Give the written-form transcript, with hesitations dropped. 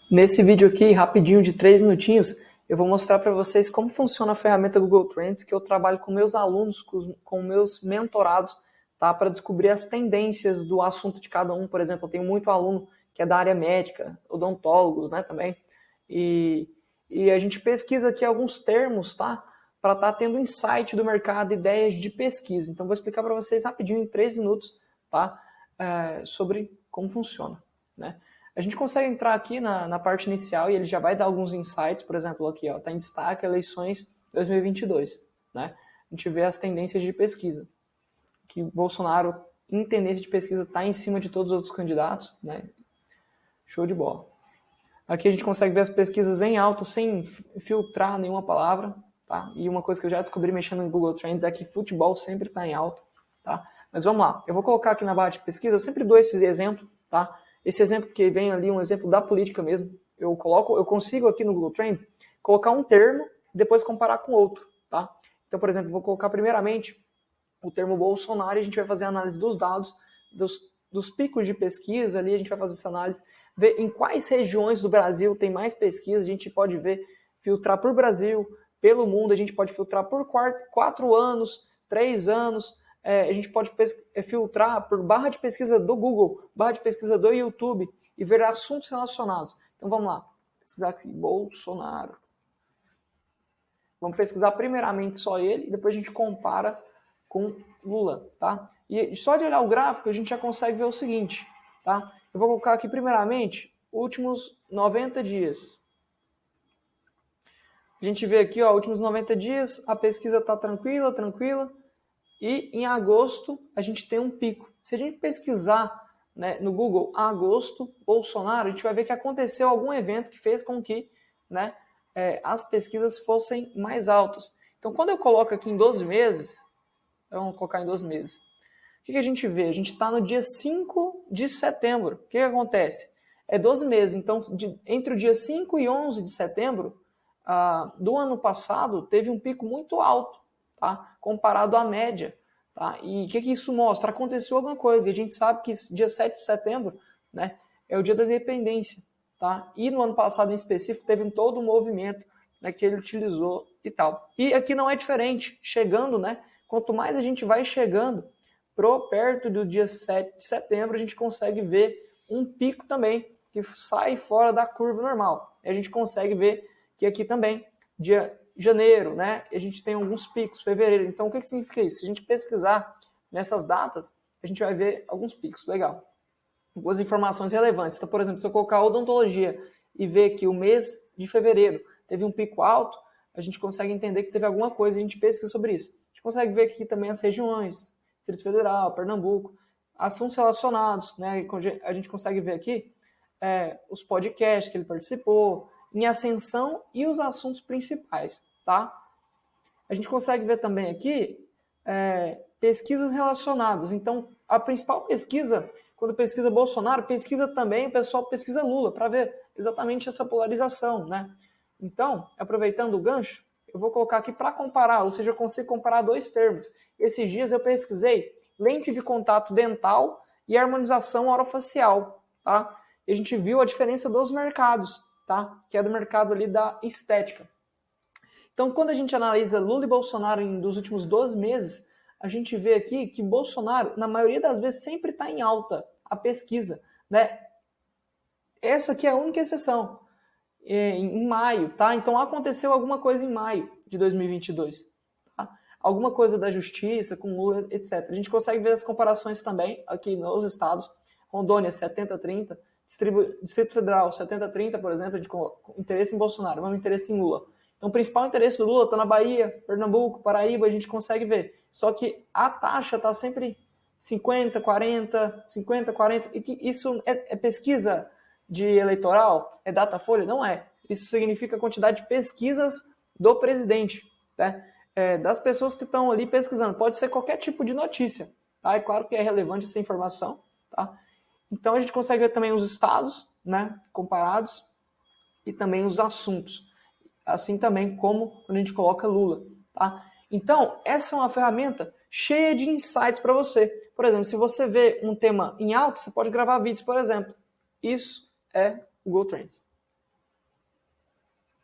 Nesse vídeo aqui, rapidinho de 3 minutinhos, eu vou mostrar para vocês como funciona a ferramenta Google Trends, que eu trabalho com meus alunos, com meus mentorados, tá? Para descobrir as tendências do assunto de cada um. Por exemplo, eu tenho muito aluno que é da área médica, odontólogos, né, também. E a gente pesquisa aqui alguns termos, tá? Para estar tendo insight do mercado, ideias de pesquisa. Então, vou explicar para vocês rapidinho, em 3 minutos, tá? Sobre como funciona, né? A gente consegue entrar aqui na parte inicial e ele já vai dar alguns insights, por exemplo, aqui está em destaque eleições 2022, né? A gente vê as tendências de pesquisa, que Bolsonaro, em tendência de pesquisa, está em cima de todos os outros candidatos, né? Show de bola. Aqui a gente consegue ver as pesquisas em alta, sem filtrar nenhuma palavra, tá? E uma coisa que eu já descobri mexendo no Google Trends é que futebol sempre está em alta, tá? Mas vamos lá, eu vou colocar aqui na barra de pesquisa, eu sempre dou esse exemplo, tá? Esse exemplo que vem ali, um exemplo da política mesmo, eu consigo aqui no Google Trends colocar um termo e depois comparar com outro, tá? Então, por exemplo, eu vou colocar primeiramente o termo Bolsonaro e a gente vai fazer a análise dos dados, dos picos de pesquisa ali, a gente vai fazer essa análise, ver em quais regiões do Brasil tem mais pesquisa, a gente pode ver, filtrar por Brasil, pelo mundo, a gente pode filtrar por 4 anos, 3 anos, a gente pode filtrar por barra de pesquisa do Google, barra de pesquisa do YouTube e ver assuntos relacionados. Então vamos lá, pesquisar aqui, Bolsonaro. Vamos pesquisar primeiramente só ele e depois a gente compara com Lula, tá? E só de olhar o gráfico a gente já consegue ver o seguinte, tá? Eu vou colocar aqui primeiramente últimos 90 dias. A gente vê aqui, ó, últimos 90 dias, a pesquisa está tranquila, e em agosto a gente tem um pico. Se a gente pesquisar, né, no Google agosto, Bolsonaro, a gente vai ver que aconteceu algum evento que fez com que, né, as pesquisas fossem mais altas. Então, quando eu coloco aqui em 12 meses, vamos colocar em 12 meses, o que a gente vê? A gente está no dia 5 de setembro. O que acontece? É 12 meses. Então, entre o dia 5 e 11 de setembro do ano passado, teve um pico muito alto, tá? Comparado à média. Tá? E o que isso mostra? Aconteceu alguma coisa. E a gente sabe que dia 7 de setembro, né, é o dia da independência. Tá? E no ano passado, em específico, teve todo um movimento, né, que ele utilizou e tal. E aqui não é diferente. Chegando, né, quanto mais a gente vai chegando perto do dia 7 de setembro, a gente consegue ver um pico também, que sai fora da curva normal. E a gente consegue ver que aqui também, dia janeiro, né, a gente tem alguns picos, fevereiro. Então, o que significa isso? Se a gente pesquisar nessas datas, a gente vai ver alguns picos. Legal. Algumas informações relevantes. Então, por exemplo, se eu colocar odontologia e ver que o mês de fevereiro teve um pico alto, a gente consegue entender que teve alguma coisa e a gente pesquisa sobre isso. A gente consegue ver aqui também as regiões, Distrito Federal, Pernambuco, assuntos relacionados, né? A gente consegue ver aqui os podcasts que ele participou, em ascensão e os assuntos principais, tá? A gente consegue ver também aqui pesquisas relacionadas. Então, a principal pesquisa, quando pesquisa Bolsonaro, pesquisa também, o pessoal pesquisa Lula, para ver exatamente essa polarização, né? Então, aproveitando o gancho, eu vou colocar aqui para comparar, ou seja, eu consigo comparar dois termos. Esses dias eu pesquisei lente de contato dental e harmonização orofacial, tá? E a gente viu a diferença dos mercados, tá? Que é do mercado ali da estética. Então, quando a gente analisa Lula e Bolsonaro dos últimos 12 meses, a gente vê aqui que Bolsonaro, na maioria das vezes, sempre está em alta a pesquisa, né? Essa aqui é a única exceção, em maio, tá? Então, aconteceu alguma coisa em maio de 2022, tá? Alguma coisa da justiça, com Lula, etc. A gente consegue ver as comparações também aqui nos estados. Rondônia, 70-30, Distrito Federal, 70-30, por exemplo, de interesse em Bolsonaro, mesmo interesse em Lula. Então, o principal interesse do Lula está na Bahia, Pernambuco, Paraíba, a gente consegue ver. Só que a taxa está sempre 50-40, 50-40. E isso é pesquisa de eleitoral? É Datafolha? Não é. Isso significa a quantidade de pesquisas do presidente, né? Das pessoas que estão ali pesquisando. Pode ser qualquer tipo de notícia. Tá? É claro que é relevante essa informação. Tá? Então, a gente consegue ver também os estados, né, comparados e também os assuntos. Assim também como quando a gente coloca Lula. Tá? Então, essa é uma ferramenta cheia de insights para você. Por exemplo, se você vê um tema em alta, você pode gravar vídeos, por exemplo. Isso é o Google Trends.